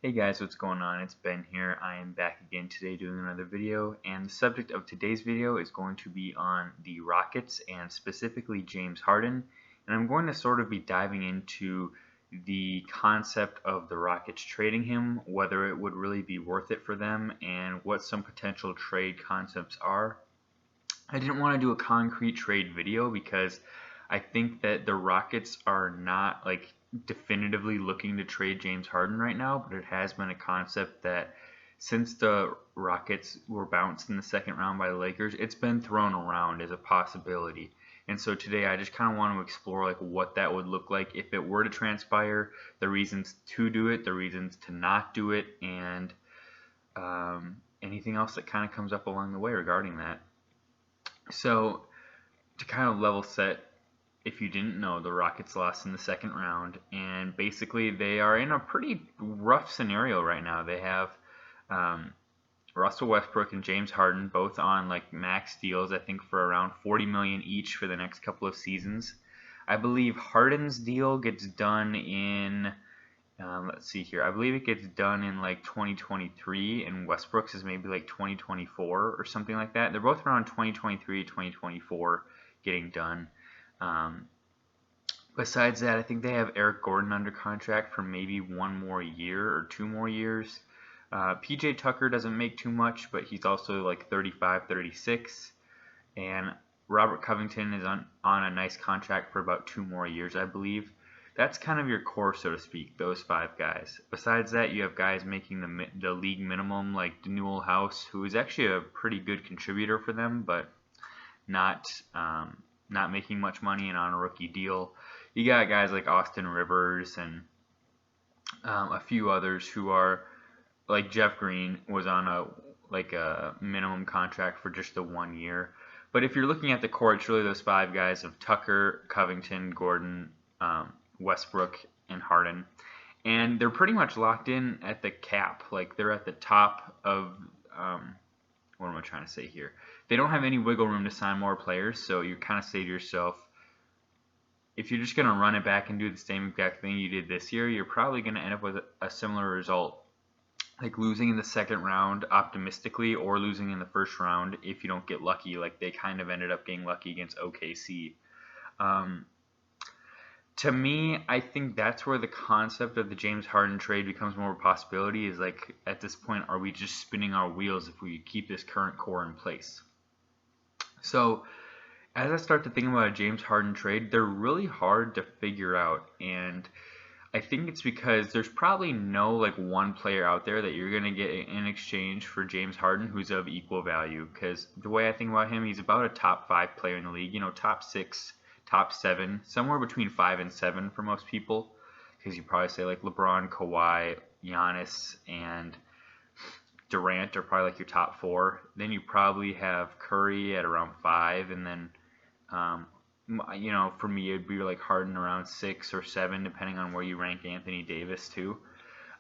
Hey guys, what's going on? It's Ben here. I am back again today doing another video, and the subject of today's video is going to be on the Rockets and specifically James Harden. And I'm going to sort of be diving into the concept of the Rockets trading him, whether it would really be worth it for them, and what some potential trade concepts are. I didn't want to do a concrete trade video because I think that the Rockets are not definitively looking to trade James Harden right now, but it has been a concept that since the Rockets were bounced in the second round by the Lakers, it's been thrown around as a possibility. And so today I just kind of want to explore what that would look like if it were to transpire, the reasons to do it, the reasons to not do it, and anything else that kind of comes up along the way regarding that. So to kind of level set, if you didn't know, the Rockets lost in the second round, and basically they are in a pretty rough scenario right now. They have Russell Westbrook and James Harden both on max deals, I think for around $40 million each for the next couple of seasons. I believe Harden's deal gets done in let's see here. I believe it gets done in 2023, and Westbrook's is maybe 2024 or something like that. They're both around 2023, 2024 getting done. Besides that, I think they have Eric Gordon under contract for maybe one more year or 2 more years. PJ Tucker doesn't make too much, but he's also 35, 36. And Robert Covington is on a nice contract for about 2 more years, I believe. That's kind of your core, so to speak, those 5 guys. Besides that, you have guys making the league minimum, like Newell House, who is actually a pretty good contributor for them, but not making much money and on a rookie deal. You got guys like Austin Rivers and a few others who are like Jeff Green was on a minimum contract for just the 1 year. But if you're looking at the core, it's really those 5 guys of Tucker, Covington, Gordon, Westbrook, and Harden. And they're pretty much locked in at the cap. They're at the top of what am I trying to say here? They don't have any wiggle room to sign more players, so you kind of say to yourself, if you're just going to run it back and do the same exact thing you did this year, you're probably going to end up with a similar result, like losing in the second round optimistically or losing in the first round if you don't get lucky, like they kind of ended up getting lucky against OKC. To me, I think that's where the concept of the James Harden trade becomes more of a possibility, is at this point, are we just spinning our wheels if we keep this current core in place? So as I start to think about a James Harden trade, they're really hard to figure out, and I think it's because there's probably no one player out there that you're going to get in exchange for James Harden who's of equal value, because the way I think about him, he's about a top 5 player in the league, top 6, top 7, somewhere between 5 and 7 for most people, because you probably say LeBron, Kawhi, Giannis, and Durant are probably your top 4. Then you probably have Curry at around 5, and then for me it'd be Harden around 6 or 7, depending on where you rank Anthony Davis too.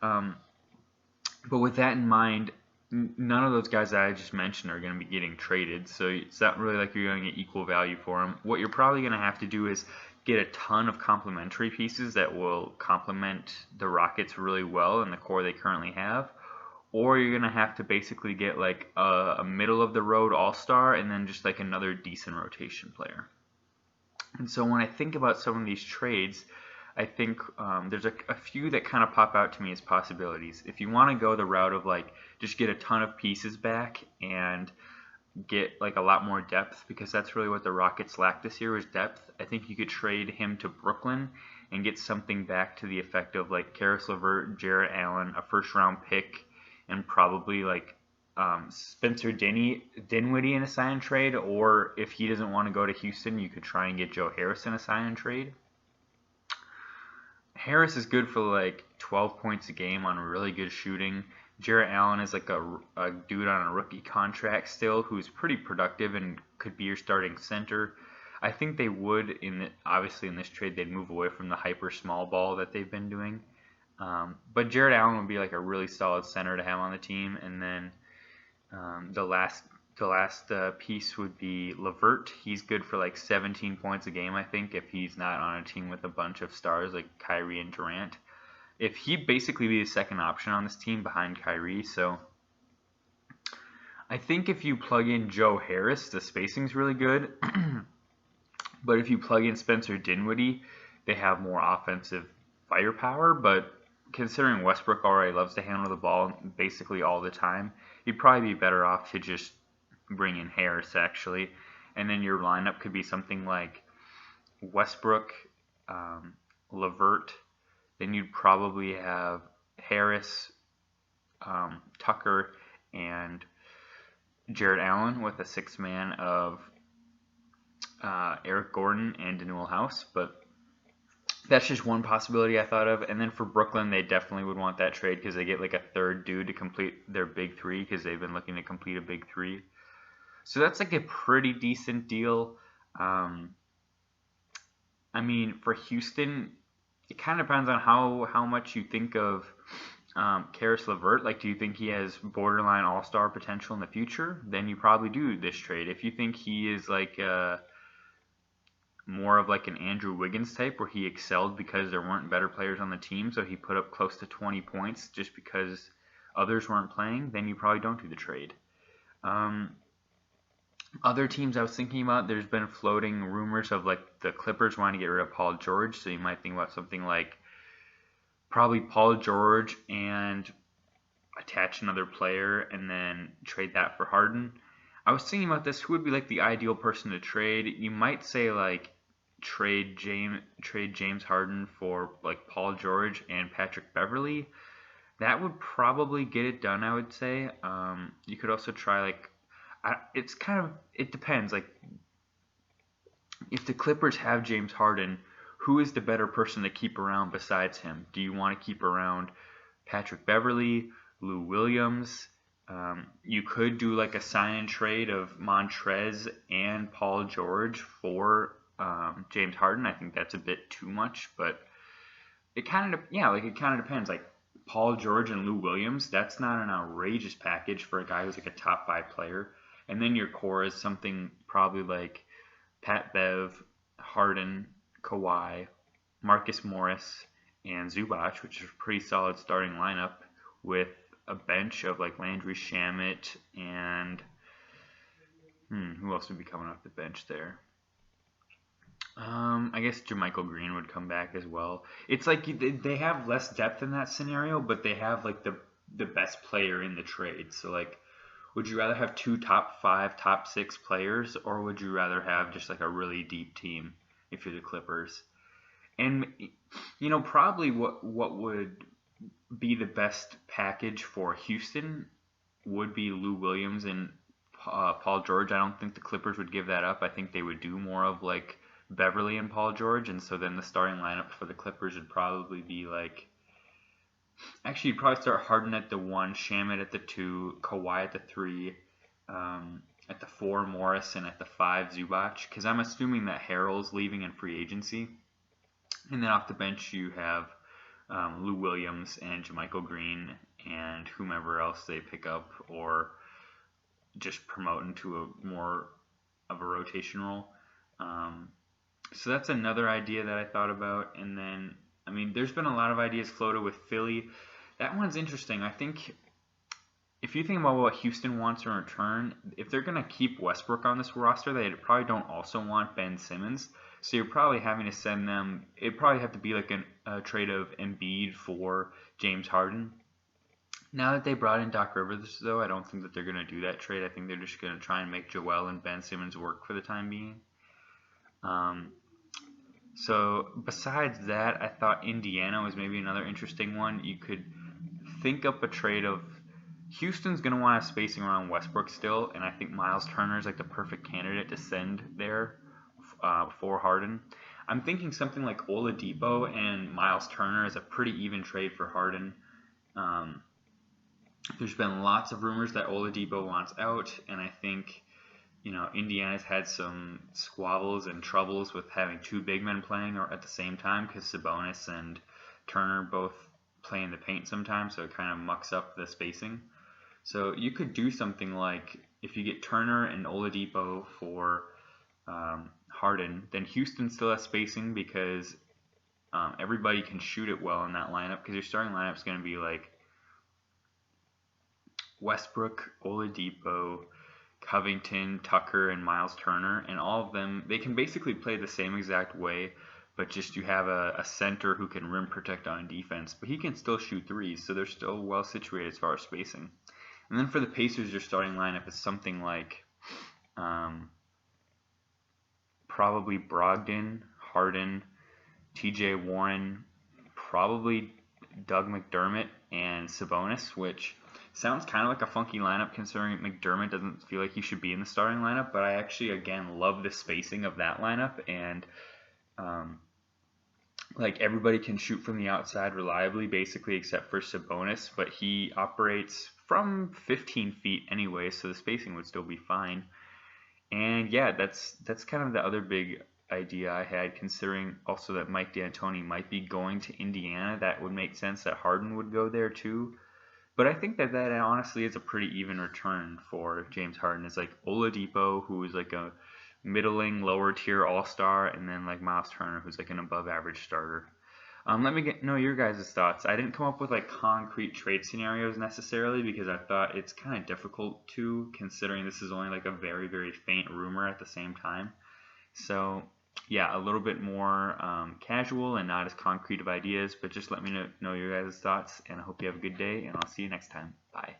But with that in mind, none of those guys that I just mentioned are going to be getting traded, so it's not really you're going to get equal value for them. What you're probably going to have to do is get a ton of complementary pieces that will complement the Rockets really well in the core they currently have, or you're going to have to basically get a middle-of-the-road all-star and then just another decent rotation player. And so when I think about some of these trades, I think there's a few that kind of pop out to me as possibilities. If you want to go the route of just get a ton of pieces back and get a lot more depth, because that's really what the Rockets lack this year is depth, I think you could trade him to Brooklyn and get something back to the effect of Caris LeVert, Jarrett Allen, a first-round pick, and probably Spencer Dinwiddie in a sign trade, or if he doesn't want to go to Houston, you could try and get Joe Harris in a sign and trade. Harris is good for 12 points a game on really good shooting. Jarrett Allen is a dude on a rookie contract still who's pretty productive and could be your starting center. I think they would, obviously in this trade, they'd move away from the hyper small ball that they've been doing. But Jarrett Allen would be a really solid center to have on the team. And then the last piece would be LeVert. He's good for 17 points a game, I think, if he's not on a team with a bunch of stars like Kyrie and Durant. if he'd basically be the second option on this team behind Kyrie. So I think if you plug in Joe Harris, the spacing's really good. But if you plug in Spencer Dinwiddie, they have more offensive firepower. But considering Westbrook already loves to handle the ball basically all the time, you'd probably be better off to just bring in Harris, actually. And then your lineup could be something like Westbrook, LeVert. Then you'd probably have Harris, Tucker, and Jared Allen with a sixth man of Eric Gordon and Danuel House. But that's just one possibility I thought of. And then for Brooklyn, they definitely would want that trade because they get like a third dude to complete their big three because they've been looking to complete a big three. So that's like a pretty decent deal. I mean, for Houston, it kind of depends on how much you think of Karis LeVert. Like, do you think he has borderline all-star potential in the future? Then you probably do this trade. If you think he is like more of like an Andrew Wiggins type where he excelled because there weren't better players on the team, so he put up close to 20 points just because others weren't playing, then you probably don't do the trade. Other teams I was thinking about, there's been floating rumors of like the Clippers wanting to get rid of Paul George, so you might think about something like probably Paul George and attach another player and then trade that for Harden. I was thinking about this, who would be like the ideal person to trade? You might say like trade James Harden for like Paul George and Patrick Beverley. That would probably get it done, I would say. You could also try like it depends. Like, if the Clippers have James Harden, who is the better person to keep around besides him? Do you want to keep around Patrick Beverley, Lou Williams? You could do like a sign and trade of Montrez and Paul George for James Harden. I think that's a bit too much, but it kind of depends. Like Paul George and Lou Williams, that's not an outrageous package for a guy who's like a top 5 player. And then your core is something probably like Pat Bev, Harden, Kawhi, Marcus Morris, and Zubac, which is a pretty solid starting lineup with a bench of like Landry Shamet and who else would be coming off the bench there? I guess JaMychal Green would come back as well. It's like they have less depth in that scenario, but they have like the best player in the trade. So like, would you rather have 2 top 5, top 6 players, or would you rather have just like a really deep team if you're the Clippers? And probably what would be the best package for Houston would be Lou Williams and Paul George. I don't think the Clippers would give that up. I think they would do more of like Beverly and Paul George, and so then the starting lineup for the Clippers would probably be like, actually, you'd probably start Harden at the 1, Shamet at the 2, Kawhi at the 3, at the 4, Morris, and at the 5, Zubac. Because I'm assuming that Harrell's leaving in free agency. And then off the bench, you have Lou Williams and JaMychal Green and whomever else they pick up or just promote into a more of a rotation role. So that's another idea that I thought about. And then, I mean, there's been a lot of ideas floated with Philly. That one's interesting. I think if you think about what Houston wants in return, if they're going to keep Westbrook on this roster, they probably don't also want Ben Simmons. So you're probably having to send them, it'd probably have to be like a trade of Embiid for James Harden. Now that they brought in Doc Rivers, though, I don't think that they're going to do that trade. I think they're just going to try and make Joel and Ben Simmons work for the time being. So besides that, I thought Indiana was maybe another interesting one. You could think up a trade of Houston's going to want to have spacing around Westbrook still, and I think Miles Turner is like the perfect candidate to send there for Harden. I'm thinking something like Oladipo and Miles Turner is a pretty even trade for Harden. There's been lots of rumors that Oladipo wants out, and I think Indiana's had some squabbles and troubles with having 2 big men playing at the same time because Sabonis and Turner both play in the paint sometimes, so it kind of mucks up the spacing. So you could do something like, if you get Turner and Oladipo for Harden, then Houston still has spacing because Everybody can shoot it well in that lineup because your starting lineup is going to be like Westbrook, Oladipo, Covington, Tucker, and Miles Turner, and all of them, they can basically play the same exact way, but just you have a center who can rim protect on defense, but he can still shoot threes, so they're still well situated as far as spacing. And then for the Pacers, your starting lineup is something like probably Brogdon, Harden, TJ Warren, probably Doug McDermott, and Sabonis, which sounds kind of like a funky lineup considering McDermott doesn't feel like he should be in the starting lineup, but I actually, again, love the spacing of that lineup, and like everybody can shoot from the outside reliably, basically, except for Sabonis, but he operates from 15 feet anyway, so the spacing would still be fine. And yeah, that's kind of the other big idea I had, considering also that Mike D'Antoni might be going to Indiana. That would make sense that Harden would go there too. But I think that honestly is a pretty even return for James Harden. It's like Oladipo, who is like a middling, lower tier all-star, and then like Miles Turner, who's like an above-average starter. Let me know your guys' thoughts. I didn't come up with like concrete trade scenarios necessarily because I thought it's kind of difficult to, considering this is only like a very, very faint rumor at the same time. So yeah, a little bit more casual and not as concrete of ideas, but just let me know your guys' thoughts, and I hope you have a good day, and I'll see you next time. Bye.